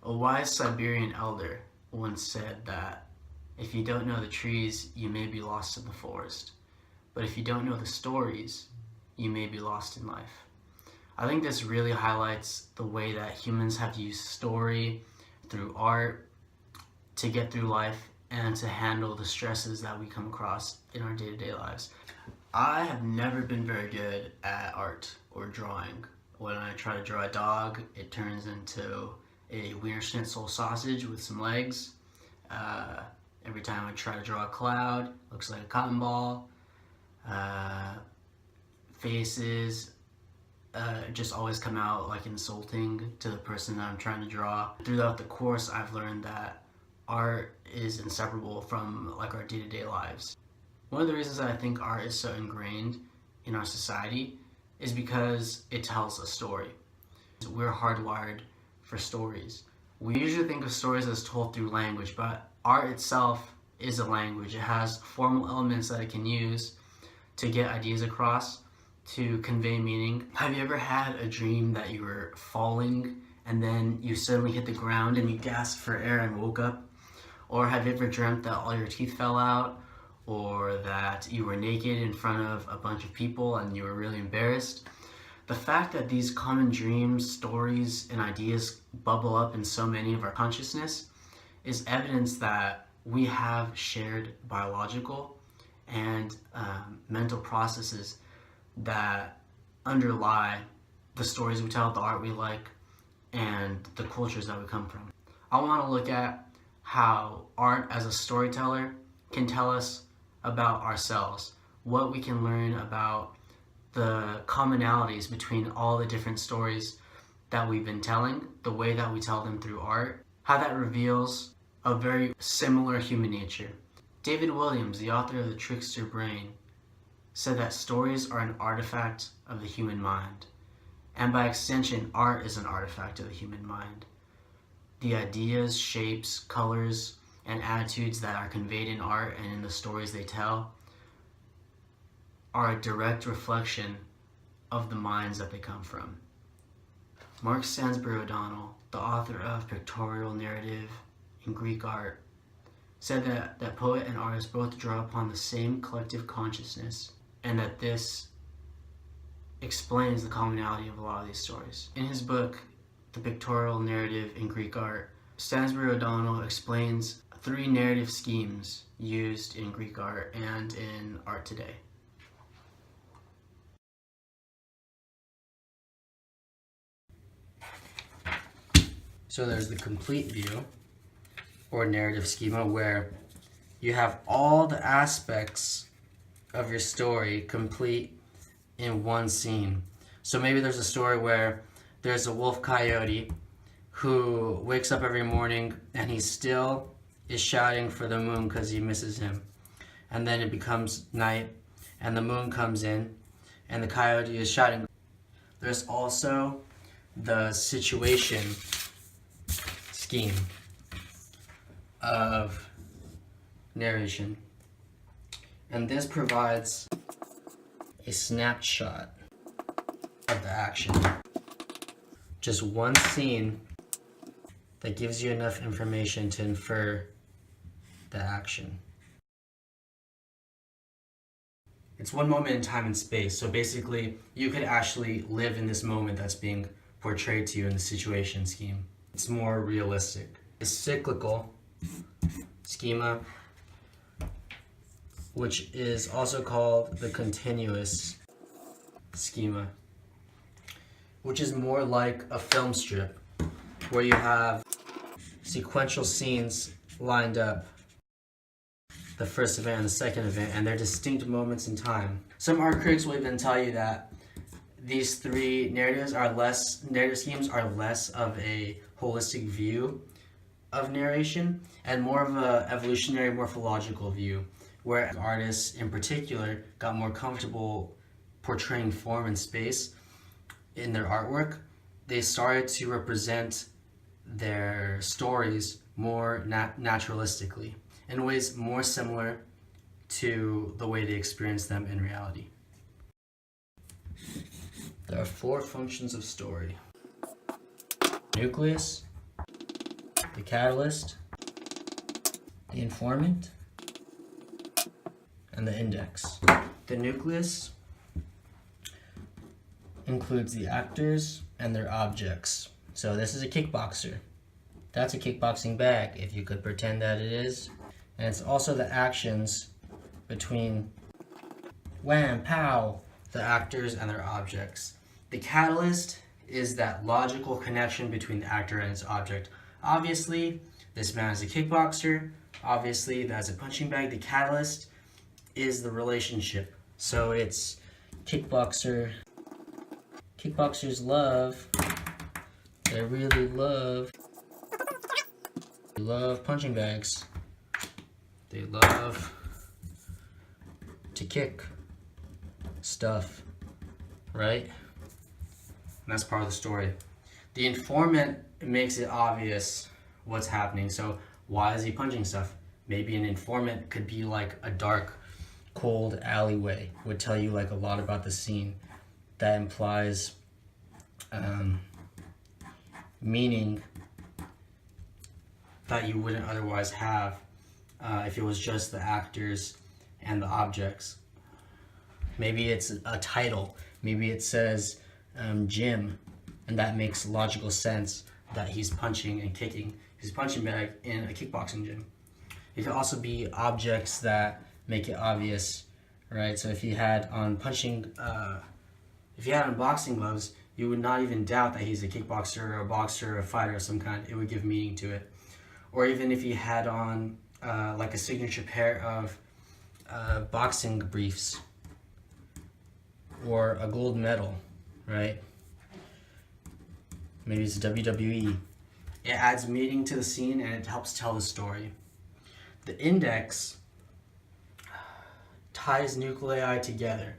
A wise Siberian elder once said that if you don't know the trees, you may be lost in the forest. But if you don't know the stories, you may be lost in life. I think this really highlights the way that humans have used story through art to get through life and to handle the stresses that we come across in our day-to-day lives. I have never been very good at art or drawing. When I try to draw a dog, it turns into a Wiener Schnitzel sausage with some legs. Every time I try to draw a cloud, it looks like a cotton ball. Faces just always come out like insulting to the person that I'm trying to draw. Throughout the course, I've learned that art is inseparable from like our day-to-day lives. One of the reasons that I think art is so ingrained in our society is because it tells a story. We're hardwired for stories. We usually think of stories as told through language, but art itself is a language. It has formal elements that it can use to get ideas across, to convey meaning. Have you ever had a dream that you were falling and then you suddenly hit the ground and you gasped for air and woke up? Or have you ever dreamt that all your teeth fell out, or that you were naked in front of a bunch of people and you were really embarrassed? The fact that these common dreams, stories, and ideas bubble up in so many of our consciousness is evidence that we have shared biological and mental processes that underlie the stories we tell, the art we like, and the cultures that we come from. I want to look at how art as a storyteller can tell us about ourselves, what we can learn about the commonalities between all the different stories that we've been telling, the way that we tell them through art, how that reveals a very similar human nature. David Williams, the author of The Trickster Brain, said that stories are an artifact of the human mind, and by extension, art is an artifact of the human mind. The ideas, shapes, colors, and attitudes that are conveyed in art and in the stories they tell are a direct reflection of the minds that they come from. Mark Sainsbury O'Donnell, the author of Pictorial Narrative in Greek Art, said that poet and artist both draw upon the same collective consciousness, and that this explains the commonality of a lot of these stories. In his book, The Pictorial Narrative in Greek Art, Sainsbury O'Donnell explains 3 narrative schemes used in Greek art and in art today. So there's the complete view, or narrative schema, where you have all the aspects of your story complete in one scene. So maybe there's a story where there's a wolf coyote who wakes up every morning and he still is shouting for the moon because he misses him. And then it becomes night and the moon comes in and the coyote is shouting. There's also the situation scheme of narration. And this provides a snapshot of the action. Just one scene that gives you enough information to infer the action. It's one moment in time and space, so basically you could actually live in this moment that's being portrayed to you in the situation scheme. It's more realistic. The cyclical schema, which is also called the continuous schema, which is more like a film strip where you have sequential scenes lined up, the first event and the second event, and they're distinct moments in time. Some art critics will even tell you that these 3 narrative schemes are less of a holistic view of narration and more of a evolutionary morphological view, where artists in particular got more comfortable portraying form and space in their artwork. They started to represent their stories more naturalistically, in ways more similar to the way they experience them in reality. There are 4 functions of story: nucleus, the catalyst, the informant, and the index. The nucleus includes the actors and their objects. So this is a kickboxer. That's a kickboxing bag, if you could pretend that it is. And it's also the actions between wham, pow, the actors and their objects. The catalyst is that logical connection between the actor and its object. Obviously, this man is a kickboxer. Obviously, that's a punching bag. The catalyst is the relationship. So it's kickboxers love, they really love punching bags. They love to kick stuff, right? And that's part of the story. The informant makes it obvious what's happening. So why is he punching stuff? Maybe an informant could be like a dark, cold alleyway, would tell you like a lot about the scene. That implies meaning that you wouldn't otherwise have if it was just the actors and the objects. Maybe it's a title. Maybe it says Jim, and that makes logical sense that he's punching and kicking his punching bag in a kickboxing gym. It could also be objects that make it obvious, right? So if you had on boxing gloves, you would not even doubt that he's a kickboxer or a boxer or a fighter of some kind. It would give meaning to it. Or even if you had on like a signature pair of boxing briefs or a gold medal, right? Maybe it's WWE. It adds meaning to the scene and it helps tell the story. The index ties nuclei together.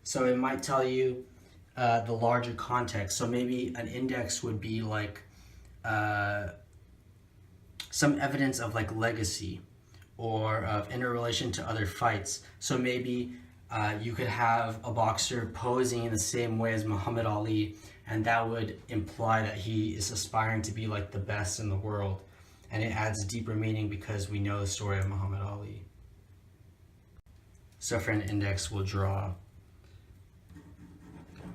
So it might tell you the larger context. So maybe an index would be like some evidence of like legacy or of interrelation to other fights. So maybe you could have a boxer posing in the same way as Muhammad Ali, and that would imply that he is aspiring to be like the best in the world. And it adds deeper meaning because we know the story of Muhammad Ali. So for an index, we'll draw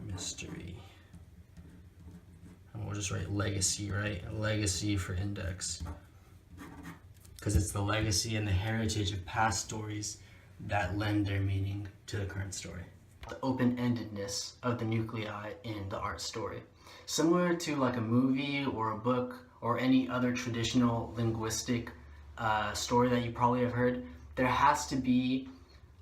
mystery. And we'll just write legacy, right? Legacy for index. Because it's the legacy and the heritage of past stories that lend their meaning to the current story. The open-endedness of the nuclei in the art story. Similar to like a movie or a book or any other traditional linguistic story that you probably have heard, there has to be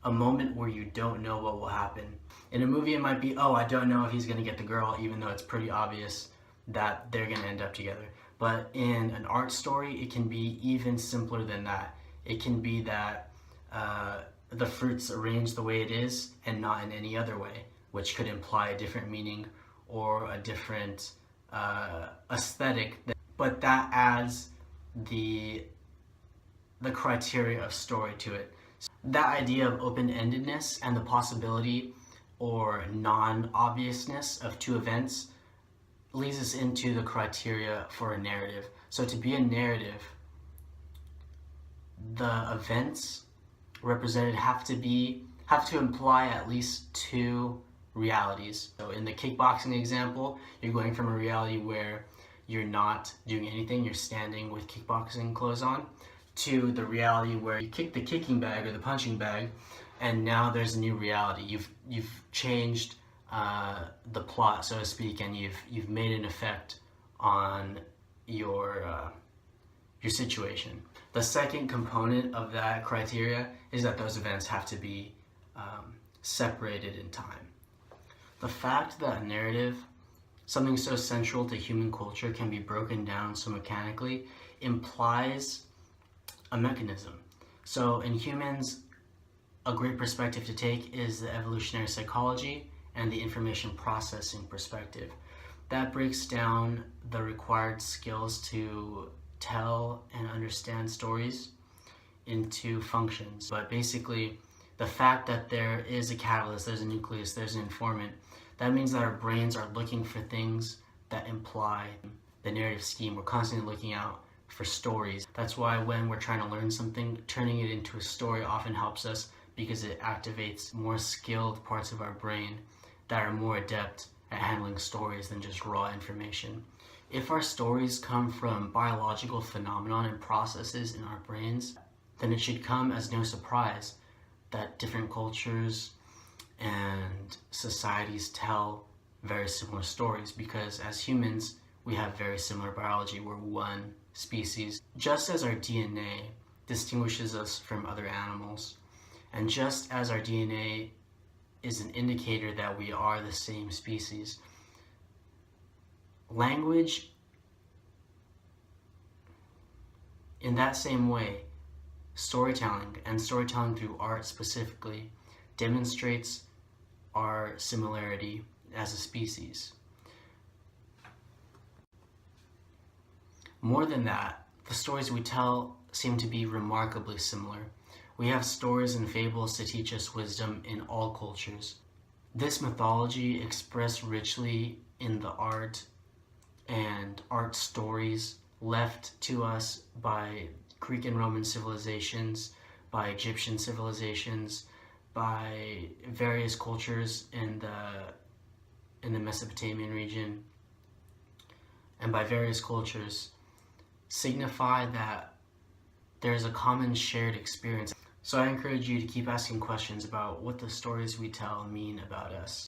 a moment where you don't know what will happen. In a movie, it might be, oh, I don't know if he's going to get the girl, even though it's pretty obvious that they're going to end up together. But in an art story, it can be even simpler than that. It can be that the fruit's arranged the way it is and not in any other way, which could imply a different meaning or a different aesthetic. But that adds the criteria of story to it. So that idea of open-endedness and the possibility or non-obviousness of two events leads us into the criteria for a narrative. So to be a narrative, the events represented have to imply at least two realities. So in the kickboxing example, you're going from a reality where you're not doing anything, you're standing with kickboxing clothes on, to the reality where you kick the kicking bag or the punching bag, and now there's a new reality. You've changed the plot, so to speak, and you've made an effect on your situation. The second component of that criteria is that those events have to be separated in time. The fact that a narrative, something so central to human culture, can be broken down so mechanically implies a mechanism. So in humans, a great perspective to take is the evolutionary psychology and the information processing perspective. That breaks down the required skills to tell and understand stories into functions. But basically, the fact that there is a catalyst, there's a nucleus, there's an informant, that means that our brains are looking for things that imply the narrative scheme. We're constantly looking out for stories. That's why when we're trying to learn something, turning it into a story often helps us because it activates more skilled parts of our brain that are more adept at handling stories than just raw information. If our stories come from biological phenomenon and processes in our brains, then it should come as no surprise that different cultures and societies tell very similar stories, because as humans, we have very similar biology. We're one species. Just as our DNA distinguishes us from other animals, and just as our DNA is an indicator that we are the same species, language, in that same way, storytelling, and storytelling through art specifically, demonstrates our similarity as a species. More than that, the stories we tell seem to be remarkably similar. We have stories and fables to teach us wisdom in all cultures. This mythology expressed richly in the art and art stories left to us by Greek and Roman civilizations, by Egyptian civilizations, by various cultures in the Mesopotamian region, and by various cultures, signify that there's a common shared experience. So I encourage you to keep asking questions about what the stories we tell mean about us.